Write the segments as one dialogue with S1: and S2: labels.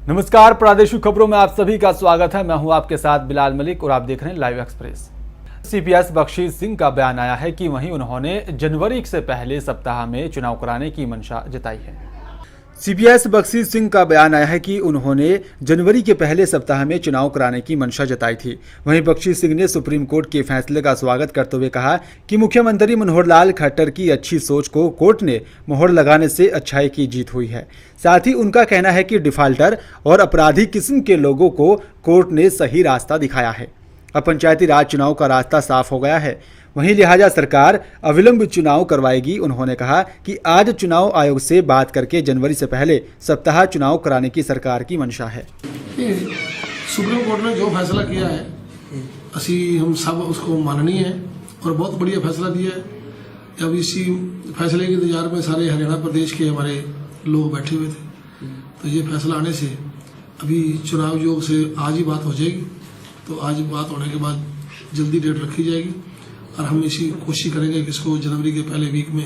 S1: नमस्कार, प्रादेशिक खबरों में आप सभी का स्वागत है। मैं हूं आपके साथ बिलाल मलिक और आप देख रहे हैं live express. CPS Bakhshi Singh का बयान आया है कि वहीं उन्होंने जनवरी से पहले सप्ताह में चुनाव कराने की मंशा जताई है। सीपीएस बख्शी सिंह का बयान आया है कि उन्होंने जनवरी के पहले सप्ताह में चुनाव कराने की मंशा जताई थी। वहीं बख्शी सिंह ने सुप्रीम कोर्ट के फैसले का स्वागत करते हुए कहा कि मुख्यमंत्री मनोहर लाल खट्टर की अच्छी सोच को कोर्ट ने मोहर लगाने से अच्छाई की जीत हुई है। साथ ही उनका कहना है कि डिफाल्टर और अपराधी किस्म के लोगों को कोर्ट ने सही रास्ता दिखाया है। अब पंचायती राज चुनाव का रास्ता साफ हो गया है, वहीं लिहाजा सरकार अविलंब चुनाव करवाएगी। उन्होंने कहा कि आज चुनाव आयोग से बात करके जनवरी से पहले सप्ताह चुनाव कराने की सरकार की मंशा है।
S2: सुप्रीम कोर्ट ने जो फैसला किया है हम सब उसको माननीय है और बहुत बढ़िया फैसला दिया है। अब इसी फैसले के इंतजार में सारे हरियाणा प्रदेश के हमारे लोग बैठे हुए थे, तो ये फैसला आने से अभी चुनाव आयोग से आज ही बात हो जाएगी। तो आज बात होने के बाद जल्दी डेट रखी जाएगी और हम इसी कोशिश करेंगे कि इसको जनवरी के पहले वीक में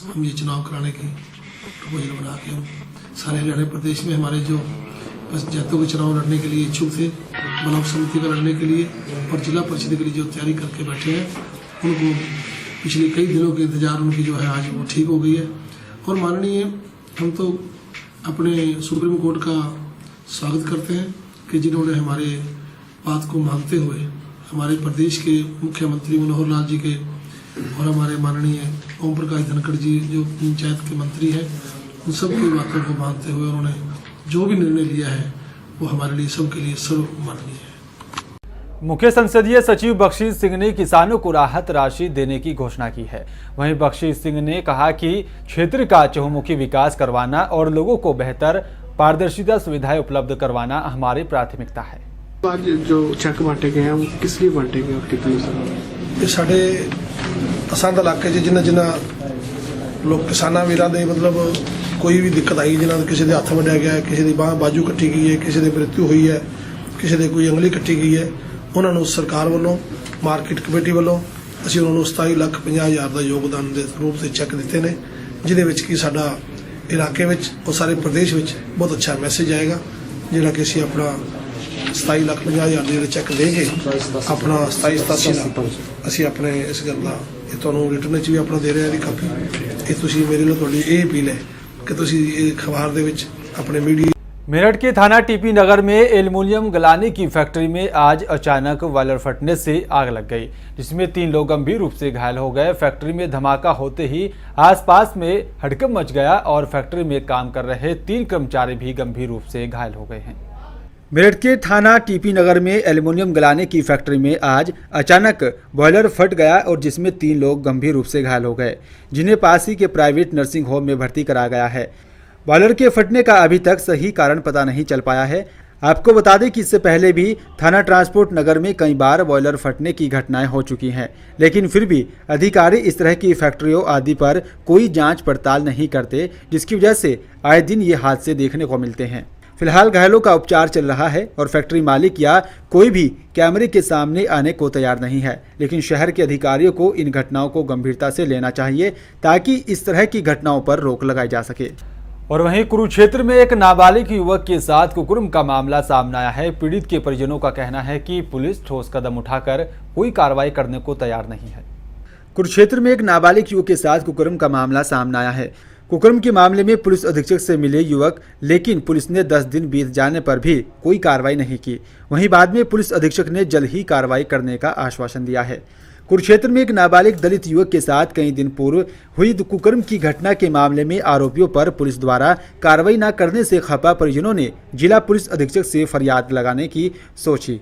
S2: हम ये चुनाव कराने की प्रपोजल बना के हम सारे हरियाणा प्रदेश में हमारे जो पंचायतों के चुनाव लड़ने के लिए इच्छुक थे, ब्लॉक समिति का लड़ने के लिए और जिला परिषद के लिए जो तैयारी करके बैठे हैं, उनको पिछले कई दिनों के इंतजार उनकी जो है आज वो ठीक हो गई है। और माननीय हम तो अपने सुप्रीम कोर्ट का स्वागत करते हैं कि जिन्होंने हमारे बात को मानते हुए हमारे प्रदेश के मुख्यमंत्री मनोहर लाल जी के और हमारे माननीय ओम प्रकाश धनखड़ जी जो पंचायत के मंत्री हैं, उन सब की बातों को मानते हुए उन्होंने जो भी निर्णय लिया है वो हमारे लिए सबके लिए सर्वमान्य है।
S1: मुख्य संसदीय सचिव बख्शी सिंह ने किसानों को राहत राशि देने की घोषणा की है। वहीं बख्शी सिंह ने कहा कि क्षेत्र का चहुमुखी विकास करवाना और लोगों को बेहतर पारदर्शिता सुविधाएं उपलब्ध करवाना हमारी प्राथमिकता है।
S3: आज जो चेक बांटे गए हैं वो किस लिए बांटे गए और कितने समय?
S2: ये साढ़े असांध इलाके जिन्हें जिन्हें लोग किसाना वीर दे मतलब कोई भी दिक्कत आई, जिन्हें किसी के हथ वड्या गया है, किसी की बांह बाजू कट्टी गई है, किसी की मृत्यु हुई है, किसी की कोई अंगली कट्टी गई है, उन्होंने सरकार वालों मार्केट कमेटी वालों ਅਸੀਂ ਉਹਨਾਂ ਨੂੰ 27,50,000 ਦਾ ਯੋਗਦਾਨ ਦੇ ਰੂਪ ਵਿੱਚ ਚੈੱਕ ਦਿੱਤੇ ਨੇ, ਜਿਹਦੇ ਵਿੱਚ ਕਿ ਸਾਡਾ ਇਲਾਕੇ ਵਿੱਚ ਉਹ ਸਾਰੇ ਪ੍ਰਦੇਸ਼ ਵਿੱਚ ਬਹੁਤ ਅੱਛਾ ਮੈਸੇਜ ਆਏਗਾ, ਜਿਹੜਾ ਕਿ ਅਸੀਂ ਆਪਣਾ 27,50,000 ਦੇ ਚੈੱਕ ਦੇਗੇ ਆਪਣਾ 27,87 ਅਸੀਂ ਆਪਣੇ ਇਸ ਗੱਲ ਦਾ ਇਹ ਤੁਹਾਨੂੰ ਰਿਟਰਨ ਵਿੱਚ ਵੀ ਆਪਣਾ ਦੇ ਰਹੇ ਹਾਂ ਦੀ ਕਾਪੀ। ਇਹ ਤੁਸੀਂ ਮੇਰੇ ਲਈ ਤੁਹਾਡੀ ਇਹ ਅਪੀਲ ਹੈ कि ਤੁਸੀਂ ਇਹ ਖਬਰ ਦੇ ਵਿੱਚ ਆਪਣੇ मीडिया।
S1: मेरठ के थाना टीपी नगर में एल्युमिनियम गलाने की फैक्ट्री में आज अचानक बॉयलर फटने से आग लग गई, जिसमें 3 लोग गंभीर रूप से घायल हो गए। फैक्ट्री में धमाका होते ही आसपास में हड़कंप मच गया और फैक्ट्री में काम कर रहे 3 कर्मचारी भी गंभीर रूप से घायल हो गए हैं। मेरठ के थाना टीपी नगर में एल्युमिनियम गलाने की फैक्ट्री में आज अचानक बॉयलर फट गया और जिसमें 3 लोग गंभीर रूप से घायल हो गए, जिन्हें पास ही के प्राइवेट नर्सिंग होम में भर्ती कराया गया है। बॉयलर के फटने का अभी तक सही कारण पता नहीं चल पाया है। आपको बता दें कि इससे पहले भी थाना ट्रांसपोर्ट नगर में कई बार बॉयलर फटने की घटनाएं हो चुकी हैं, लेकिन फिर भी अधिकारी इस तरह की फैक्ट्रियों आदि पर कोई जांच पड़ताल नहीं करते, जिसकी वजह से आए दिन ये हादसे देखने को मिलते हैं। फिलहाल घायलों का उपचार चल रहा है और फैक्ट्री मालिक या कोई भी कैमरे के सामने आने को तैयार नहीं है, लेकिन शहर के अधिकारियों को इन घटनाओं को गंभीरता से लेना चाहिए ताकि इस तरह की घटनाओं पर रोक लगाई जा सके। और वहीं कुरुक्षेत्र में एक नाबालिग युवक के साथ कुकर्म का मामला सामने आया है। पीड़ित के परिजनों का कहना है कि पुलिस ठोस कदम उठाकर कोई कार्रवाई करने को तैयार नहीं है। कुरुक्षेत्र में एक नाबालिग युवक के साथ कुकर्म का मामला सामने आया है। कुकर्म के मामले में पुलिस अधीक्षक से मिले युवक, लेकिन पुलिस ने 10 दिन बीत जाने पर भी कोई कार्रवाई नहीं की। वहीं बाद में पुलिस अधीक्षक ने जल्द ही कार्रवाई करने का आश्वासन दिया है। कुरुक्षेत्र में एक नाबालिग दलित युवक के साथ कई दिन पूर्व हुई कुकर्म की घटना के मामले में आरोपियों पर पुलिस द्वारा कार्रवाई न करने से खफा परिजनों ने जिला पुलिस अधीक्षक से फरियाद लगाने की सोची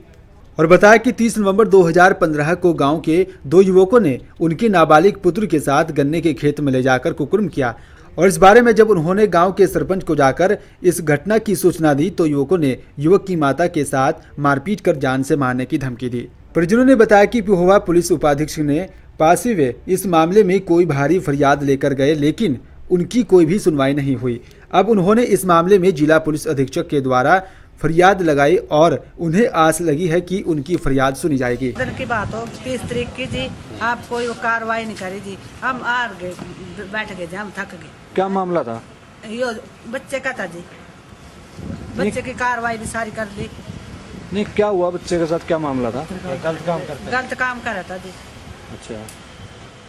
S1: और बताया कि 30 नवंबर 2015 को गांव के 2 युवकों ने उनके नाबालिग पुत्र के साथ गन्ने के खेत में ले जाकर कुकर्म किया और इस बारे में जब उन्होंने गांव के सरपंच को जाकर इस घटना की सूचना दी तो युवकों ने युवक की माता के साथ मारपीट कर जान से मारने की धमकी दी। परिजनों ने बताया कि पिहोवा पुलिस उपाधीक्षक ने पास ही वे इस मामले में कोई भारी फरियाद लेकर गए, लेकिन उनकी कोई भी सुनवाई नहीं हुई। अब उन्होंने इस मामले में जिला पुलिस अधीक्षक के द्वारा फरियाद लगाई और उन्हें आस लगी है कि उनकी फरियाद सुनी जाएगी।
S4: की बात हो 30 तारीख की जी, आप कोई कार्रवाई नहीं करी जी, हम हार गए, बैठ गए, हम थक गए।
S3: क्या मामला था?
S4: यो बच्चे का था जी। बच्चे की कार्रवाई भी सारी कर ली।
S5: नहीं, क्या हुआ बच्चे के साथ, क्या मामला था?
S4: गलत काम कर रहा था जी।
S5: अच्छा,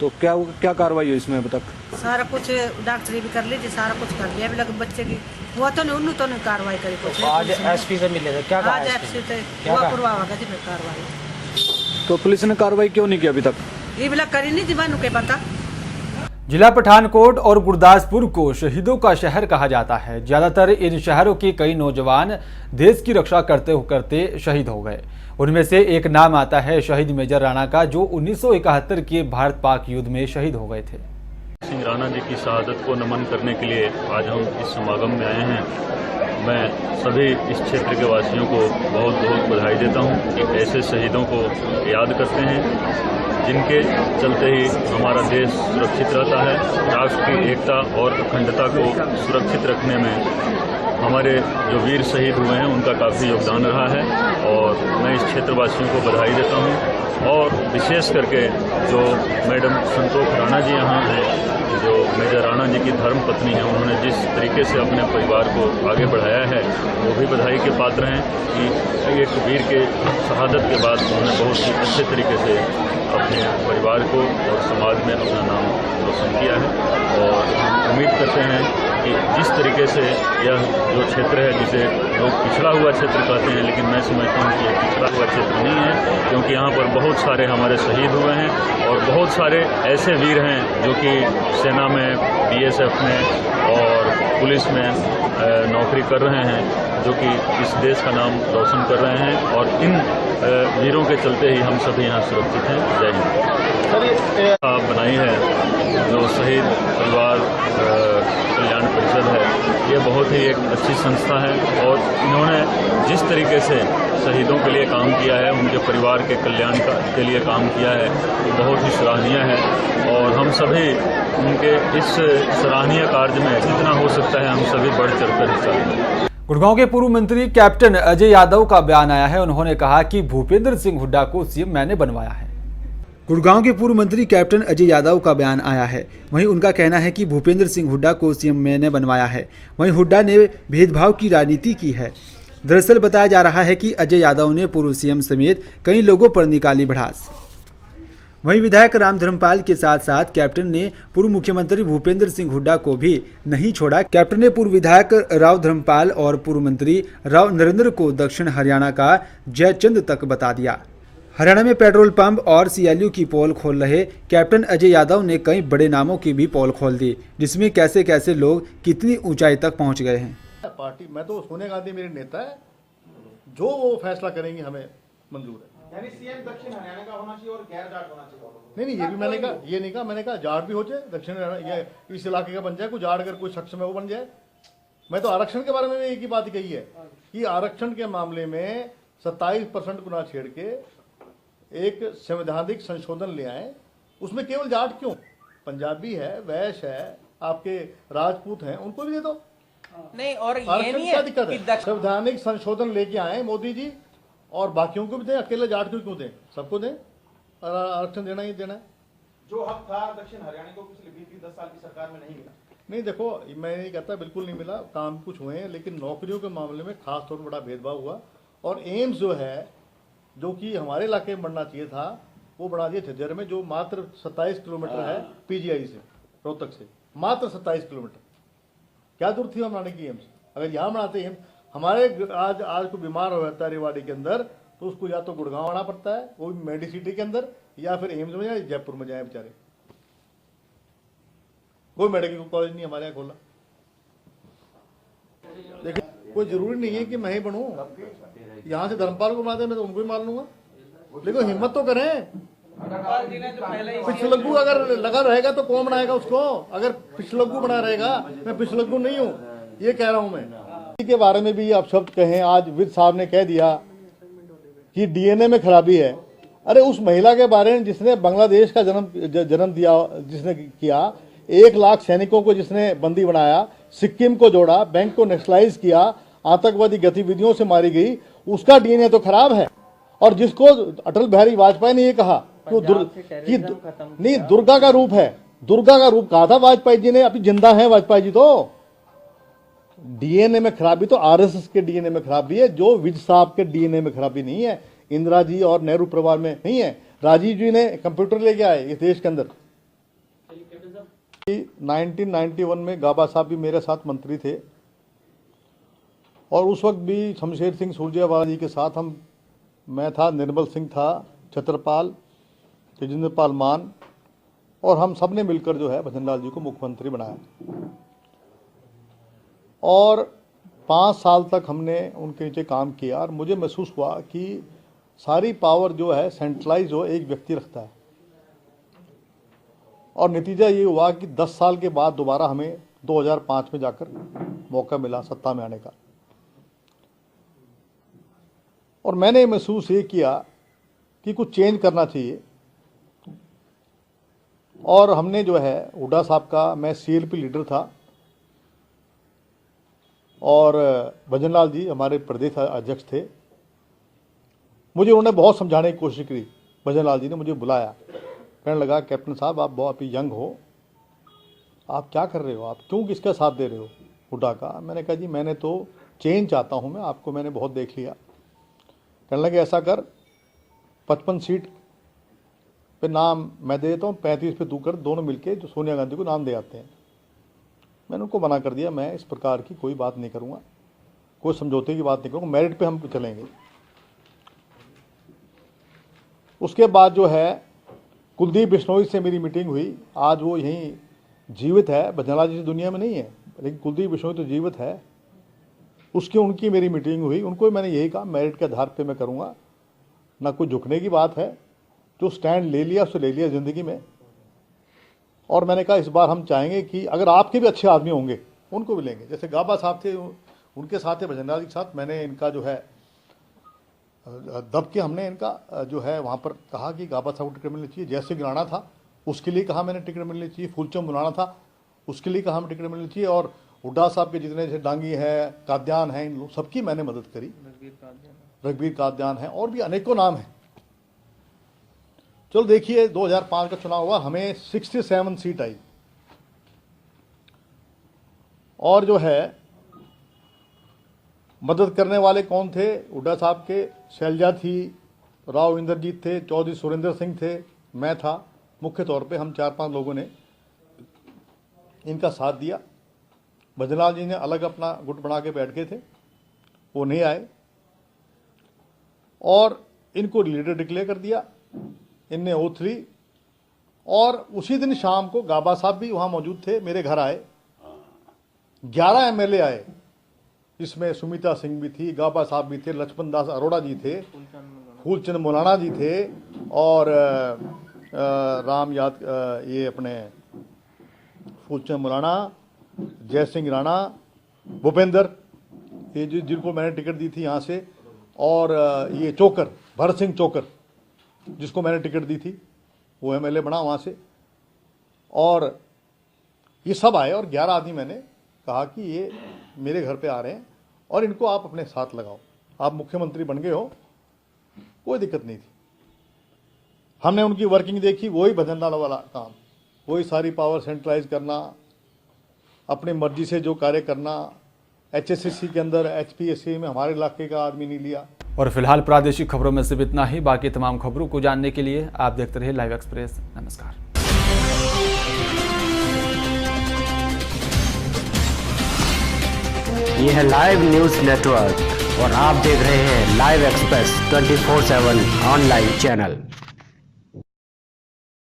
S5: तो क्या कार्रवाई हुई इसमें अब तक?
S4: सारा कुछ डॉक्टरी भी कर ली जी, सारा कुछ कर लिया, अभी लगे बच्चे की हुआ तो नहीं, उन्होंने तो नहीं कार्रवाई करी कुछ।
S6: आज एसपी से मिले थे, क्या कहा?
S4: आज एसपी से हुआ पूर्वा होगा जी फिर कार्रवाई।
S5: तो पुलिस ने कार्रवाई क्यों नहीं की अभी तक?
S4: ये भी लग करी नहीं जी, मानू के पता।
S1: जिला पठानकोट और गुरदासपुर को शहीदों का शहर कहा जाता है। ज्यादातर इन शहरों के कई नौजवान देश की रक्षा करते शहीद हो गए। उनमें से एक नाम आता है शहीद मेजर राणा का, जो 1971 के भारत पाक युद्ध में शहीद हो गए थे।
S7: सिंह राणा जी की शहादत को नमन करने के लिए आज हम इस समागम में आए हैं। मैं सभी इस क्षेत्र के वासियों को बहुत बहुत बधाई देता हूं कि ऐसे शहीदों को याद करते हैं जिनके चलते ही हमारा देश सुरक्षित रहता है। राष्ट्र की एकता और अखंडता को सुरक्षित रखने में हमारे जो वीर शहीद हुए हैं उनका काफ़ी योगदान रहा है और मैं इस क्षेत्रवासियों को बधाई देता हूं। और विशेष करके जो मैडम संतोष राणा जी यहाँ हैं, जो मेजर राणा जी की धर्म पत्नी हैं, उन्होंने जिस तरीके से अपने परिवार को आगे बढ़ाया है वो भी बधाई के पात्र हैं कि एक वीर के शहादत के बाद उन्होंने बहुत ही अच्छे तरीके से अपने परिवार को और समाज में अपना नाम रोशन किया है। और उम्मीद करते हैं कि जिस तरीके से यह जो क्षेत्र है जिसे लोग पिछड़ा हुआ क्षेत्र कहते हैं, लेकिन मैं समझता हूँ कि यह पिछड़ा हुआ क्षेत्र नहीं है, क्योंकि यहाँ पर बहुत सारे हमारे शहीद हुए हैं और बहुत सारे ऐसे वीर हैं जो कि सेना में, बीएसएफ में और पुलिस में नौकरी कर रहे हैं, जो कि इस देश का नाम रोशन कर रहे हैं और इन वीरों के चलते ही हम सभी यहाँ सुरक्षित हैं। जय हिंद। बनाई है जो शहीद परिवार कल्याण परिषद है, ये बहुत ही एक अच्छी संस्था है और इन्होंने जिस तरीके से शहीदों के लिए काम किया है, उनके परिवार के कल्याण के लिए काम किया है, वो बहुत ही सराहनीय है। और हम सभी उनके इस सराहनीय कार्य में जितना हो सकता है हम सभी बढ़ चढ़कर हिस्सा लेंगे।
S1: गुड़गांव के पूर्व मंत्री कैप्टन अजय यादव का बयान आया है। उन्होंने कहा कि भूपेंद्र सिंह हुड्डा को सीएम मैंने बनवाया है। गुड़गांव के पूर्व मंत्री कैप्टन अजय यादव का बयान आया है। वहीं उनका कहना है कि भूपेंद्र सिंह हुड्डा को सीएम मैंने बनवाया है। वहीं हुड्डा ने भेदभाव की राजनीति की है। दरअसल बताया जा रहा है कि अजय यादव ने पूर्व सीएम समेत कई लोगों पर निकाली भड़ास। वहीं विधायक राम धर्मपाल के साथ साथ कैप्टन ने पूर्व मुख्यमंत्री भूपेंद्र सिंह हुड्डा को भी नहीं छोड़ा। कैप्टन ने पूर्व विधायक राव धर्मपाल और पूर्व मंत्री राव नरेंद्र को दक्षिण हरियाणा का जयचंद तक बता दिया। हरियाणा में पेट्रोल पंप और सीएलयू की पोल खोल रहे कैप्टन अजय यादव ने कई बड़े नामों की भी पोल खोल दी, जिसमें कैसे कैसे लोग कितनी ऊंचाई तक पहुंच गए हैं।
S8: पार्टी, मैं तो सोनिया गांधी मेरे नेता है, जो वो फैसला करेंगी हमें मंजूर है।
S9: यानी सीएम दक्षिण हरियाणा का होना चाहिए और गैर जाट होना चाहिए।
S8: नहीं, ये भी मैंने कहा, ये नहीं कहा, मैंने कहा जाट भी हो जाए, दक्षिण हरियाणा ये इस इलाके का बन जाए, कोई जाट अगर कोई शख्स में वो बन जाए। मैं तो आरक्षण के बारे में एक ही बात कही है कि आरक्षण के मामले में 27% को ना छेड़ के एक संवैधानिक संशोधन ले आए। उसमें केवल जाट क्यों, पंजाबी है, वैश्य है, आपके राजपूत हैं, उनको भी दे दो।
S6: नहीं, और ये नहीं
S8: क्या
S6: है
S8: दिक्कत है? संवैधानिक संशोधन लेके आए मोदी जी और बाकियों को भी दें, अकेले जाट को क्यों दें, सबको दें और आरक्षण देना ही देना है।
S9: जो हक था दक्षिण हरियाणा को पिछले 20-10 साल की सरकार में नहीं मिला।
S8: नहीं, देखो मैं नहीं कहता बिल्कुल नहीं मिला, काम कुछ हुए हैं, लेकिन नौकरियों के मामले में खास तौर पर बड़ा भेदभाव हुआ। और एम्स जो है, जो कि हमारे इलाके में बनना चाहिए था, वो बना दिया झज्जर में, जो मात्र 27 किलोमीटर है पीजीआई से, रोहतक से, मात्र 27 किलोमीटर। क्या जरूरत थी बनाने की एम्स? अगर यहाँ बनाते एम्स, हमारे आज को बीमार हो जाता है रेवाड़ी के अंदर, तो उसको या तो गुड़गांव आना पड़ता है, वो भी मेडी सिटी के अंदर, या फिर एम्स में जाए, जयपुर में जाए बेचारे। कोई मेडिकल कॉलेज नहीं हमारे यहाँ खोला। देखिए, कोई जरूरी नहीं है कि मैं ही बनूं, यहाँ से धर्मपाल को बनाते मैं तो उनको ही मार लूंगा, लेकिन हिम्मत तो करें। पिछलग्गू अगर लगा रहेगा तो कौन बनाएगा उसको? अगर पिछलग्गू बना रहेगा, मैं पिछलग्गू नहीं हूँ, ये कह रहा हूं मैं। के बारे में भी आप शब्द कहें, आज विद साहब ने कह दिया कि डीएनए में खराबी है। अरे उस महिला के बारे में जिसने बांग्लादेश का जन्म दिया, जिसने किया, 1 लाख सैनिकों को जिसने बंदी बनाया, सिक्किम को जोड़ा, बैंक को नेशनलाइज किया, आतंकवादी गतिविधियों से मारी गई, उसका डीएनए तो खराब है। और जिसको अटल बिहारी वाजपेयी ने ये कहा कि नहीं, दुर्गा का रूप है, दुर्गा का रूप कहा था वाजपेयी जी ने। अभी जिंदा है वाजपेयी जी, तो डीएनए में खराबी तो आरएसएस के डीएनए में खराबी है, जो विज साहब के डीएनए में खराबी नहीं है, इंदिरा जी और नेहरू परिवार में नहीं है। राजीव जी ने कंप्यूटर लेके आए इस देश के अंदर। 1991 में गाबा साहब भी मेरे साथ मंत्री थे और उस वक्त भी शमशेर सिंह सुरजेवाला जी के साथ मैं था, निर्मल सिंह था, छत्रपाल, तेजेंद्र पाल मान, और हम सब ने मिलकर जो है भजन लाल जी को मुख्यमंत्री बनाया। और 5 साल तक हमने उनके नीचे काम किया और मुझे महसूस हुआ कि सारी पावर जो है सेंट्रलाइज हो एक व्यक्ति रखता है। और नतीजा ये हुआ कि 10 साल के बाद दोबारा हमें 2005 में जाकर मौका मिला सत्ता में आने का। और मैंने महसूस ये किया कि कुछ चेंज करना चाहिए। और हमने जो है हुड्डा साहब का, मैं सीएलपी लीडर था और भजन लाल जी हमारे प्रदेश अध्यक्ष थे। मुझे उन्होंने बहुत समझाने की कोशिश की। भजन लाल जी ने मुझे बुलाया, कहने लगा कैप्टन साहब आप बहुत यंग हो, आप क्या कर रहे हो, आप क्यों किसका साथ दे रहे हो हुड्डा का। मैंने कहा जी मैंने तो चेंज चाहता हूँ, मैं आपको मैंने बहुत देख लिया। कहने लगे ऐसा कर 55 सीट पे नाम मैं दे देता हूँ, 35 पे तू कर, दोनों मिलके जो सोनिया गांधी को नाम दे आते हैं। मैंने उनको मना कर दिया, मैं इस प्रकार की कोई बात नहीं करूँगा, कोई समझौते की बात नहीं करूँगा, मेरिट पे हम चलेंगे। उसके बाद जो है कुलदीप बिश्नोई से मेरी मीटिंग हुई। आज वो यहीं जीवित है, भजन लाल जी दुनिया में नहीं है, लेकिन कुलदीप बिश्नोई तो जीवित है। उनकी मेरी मीटिंग हुई। उनको मैंने यही कहा मेरिट के आधार पे मैं करूँगा, ना कोई झुकने की बात है, जो स्टैंड ले लिया उससे ले लिया ज़िंदगी में। और मैंने कहा इस बार हम चाहेंगे कि अगर आपके भी अच्छे आदमी होंगे उनको भी लेंगे। जैसे गाबा साहब थे, उनके साथ है भजन लाल के साथ, मैंने इनका जो है दब के हमने इनका जो है वहाँ पर कहा कि गाबा साहब को टिकट मिलनी चाहिए। जय सिंह राणा था, उसके लिए कहा मैंने टिकट मिलनी चाहिए। फूलचंद मुलाना था, उसके लिए कहा हमें टिकट मिलनी चाहिए। और हुड्डा साहब के जितने जैसे डांगी है, काद्यान है, इन लोग सबकी मैंने मदद करी। रघबीर काद्यान है और भी अनेकों नाम हैं। चलो देखिए 2005 का चुनाव हुआ, हमें 67 सीट आई। और जो है मदद करने वाले कौन थे हुड्डा साहब के? शैलजा थी, राव इंद्रजीत थे, चौधरी सुरेंद्र सिंह थे, मैं था। मुख्य तौर पे हम 4-5 लोगों ने इनका साथ दिया। भजन लाल जी ने अलग अपना गुट बना के बैठ गए थे, वो नहीं आए और इनको लीडर डिक्लेयर कर दिया। इनने ओथ ली और उसी दिन शाम को गाबा साहब भी वहां मौजूद थे, मेरे घर आए। 11 एमएलए आए, इसमें सुमिता सिंह भी थी, गाबा साहब भी थे, लक्ष्मण दास अरोड़ा जी थे, फूलचंद मुलाना जी थे और ये अपने फूलचंद मुलाना, जय सिंह राणा, भूपेंद्र, ये जिनको मैंने टिकट दी थी यहाँ से, और ये चोकर, भरत सिंह चोकर, जिसको मैंने टिकट दी थी, वो एमएलए बना वहाँ से। और ये सब आए और 11 आदमी मैंने कहा कि ये मेरे घर पे आ रहे हैं और इनको आप अपने साथ लगाओ, आप मुख्यमंत्री बन गए हो, कोई दिक्कत नहीं थी। हमने उनकी वर्किंग देखी, वही भजन लाल वाला काम, वही सारी पावर सेंट्रलाइज करना, अपनी मर्जी से जो कार्य करना। HSSC के अंदर HPSC में हमारे इलाके का आदमी नहीं लिया।
S1: और फिलहाल प्रादेशिक खबरों में सिर्फ इतना ही। बाकी तमाम खबरों को जानने के लिए आप देखते रहिए लाइव एक्सप्रेस। नमस्कार।
S10: ये है लाइव न्यूज नेटवर्क और आप देख रहे हैं लाइव एक्सप्रेस 24/7 ऑनलाइन चैनल।